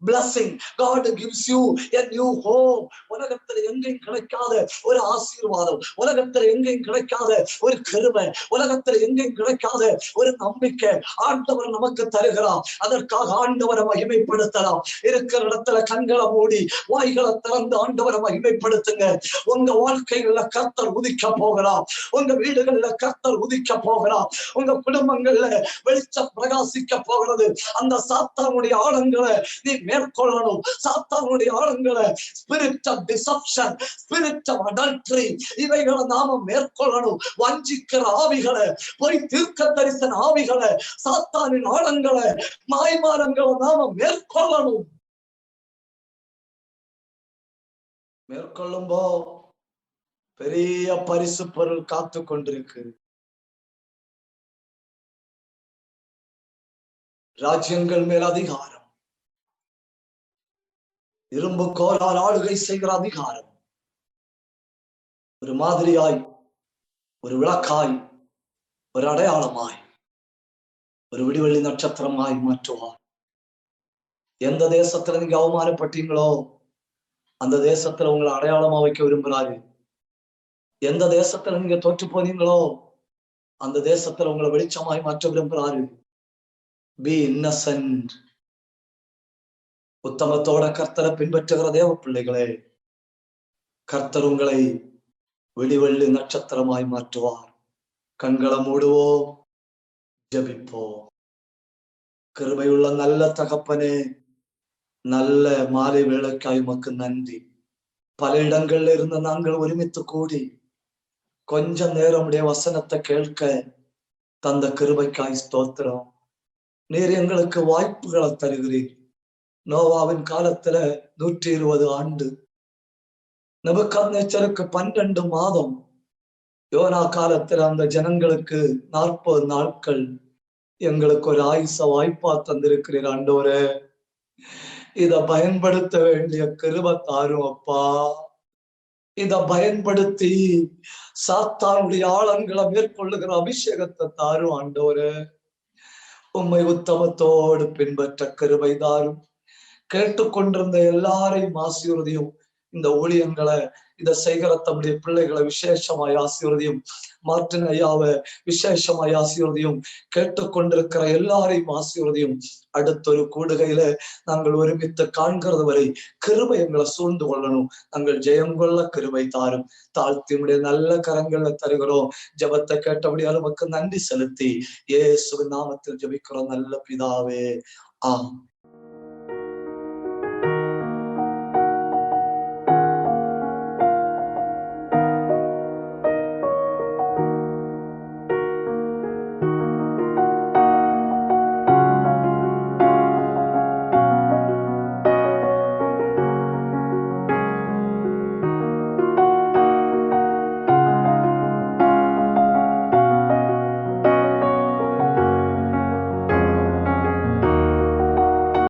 blessing. God gives you a new home. உலகத்துல எங்கேயும் கிடைக்காத ஒரு ஆசீர்வாதம், உலகத்துல எங்கேயும் கிடைக்காத ஒரு கிருபை, உலகத்துல எங்கேயும் கிடைக்காத ஒரு நம்பிக்கை ஆண்டவர் நமக்கு தருகிறார். அதற்காக ஆண்டவரை மகிமைப்படுத்தலாம். இருக்கிற இடத்துல கண்களை மூடி வாய்களை திறந்து ஆண்டவரை மகிமைப்படுத்துங்க. உங்க வாழ்க்கைகள்ல கர்த்தர் உதிக்க போகிறார். உங்க வீடுகள்ல கர்த்தர் உதிக்க போகிறார். உங்க குடும்பங்கள்ல வெளிச்சம் பிரகாசிக்க போகிறது. அந்த சாத்தானுடைய ஆழங்களை நீ மேற்கொள்ளணும். சாத்தானுடைய ஆழங்களை, spirit of deception, spirit of adultery, இவைகளை நாம மேற்கொள்ளணும். வஞ்சிக்கிற ஆவிகளை, பொய் தீர்க்க தரிசன ஆவிகளை, சாத்தானின் ஆழங்களை, மாய்மாரங்களை நாம மேற்கொள்ளணும். மேற்கொள்ளும்போ பெரிய பரிசு பொருள் காத்து கொண்டிருக்கு. ராஜ்யங்கள் மேல் அதிகாரம், இரும்பு கோலால் ஆளுகை செய்கிற அதிகாரம், ஒரு மாதிரியாய், ஒரு விளக்காய், ஒரு அடையாளமாய், ஒரு விடிவெள்ளி நட்சத்திரமாய் மாற்றுவார். எந்த தேசத்துல நீங்க அவமானப்பட்டீங்களோ அந்த தேசத்துல உங்களை அடையாளமா வைக்க விரும்புறாரு. எந்த தேசத்துல நீங்க தோற்று போனீங்களோ அந்த தேசத்துல உங்களை வெளிச்சமாய் மாற்ற விரும்புறாரு. B Innocent. உத்தமத்தோட கர்த்தரை பின்பற்றுகிற தேவ பிள்ளைகளே, கர்த்தர் உங்களை விடிவெள்ளி நட்சத்திரமாய் மாற்றுவார். கண்களை மூடுவோம், ஜெபிப்போம். கிருபையுள்ள நல்ல தகப்பனே, நல்ல மாலை வேளைக்காய் உமக்கு நன்றி. பல இடங்கள்ல இருந்து நாங்கள் ஒருமித்து கூடி கொஞ்ச நேரம் உடைய வசனத்தை கேட்க தந்த கிருபைக்காய் ஸ்தோத்திரம். நீர் எங்களுக்கு வாய்ப்புகளை தருகிறீர். நோவாவின் காலத்துல 120 ஆண்டு, நெபுக்கத்நேச்சருக்கு 12 மாதம், யோனா காலத்துல அந்த ஜனங்களுக்கு 40 நாட்கள். எங்களுக்கு ஒரு ஆயுச வாய்ப்பா தந்திருக்கிறீர் ஆண்டவரே. இத பயன்படுத்த வேண்டிய கிருபை தாரும் அப்பா. இத பயன்படுத்தி சாத்தானுடைய ஆழங்களை மேற்கொள்ளுகிற அபிஷேகத்தை தாரும் ஆண்டவரே. உம்மை உத்தமத்தோடு பின்பற்ற கிருபை தாரும். கேட்டுக்கொண்டிருந்த எல்லாரையும் ஆசீர்வதியும். இந்த ஊழியங்களை இதை செய்கிற தம்முடைய பிள்ளைகளை விசேஷமாய் ஆசீர்வதியும். மார்ட்டின் ஐயாவை விசேஷமாய் ஆசீர்வதியும். கேட்டுக்கொண்டிருக்கிற எல்லாரையும் ஆசீர்வதியும். அடுத்தொரு கூடுகையில நாங்கள் ஒருமித்து காண்கிறது வரை கிருபை எங்களை சூழ்ந்து கொள்ளணும். நாங்கள் ஜெயம் கொள்ள கிருபை தாரும். தாழ்த்தியுடைய நல்ல கரங்கள்ல தருகிறோம். ஜெபத்தை கேட்டபடியால் உமக்கு நன்றி செலுத்தி இயேசுவின் நாமத்தில் ஜெபிக்கிறோம் நல்ல பிதாவே. ஆம்.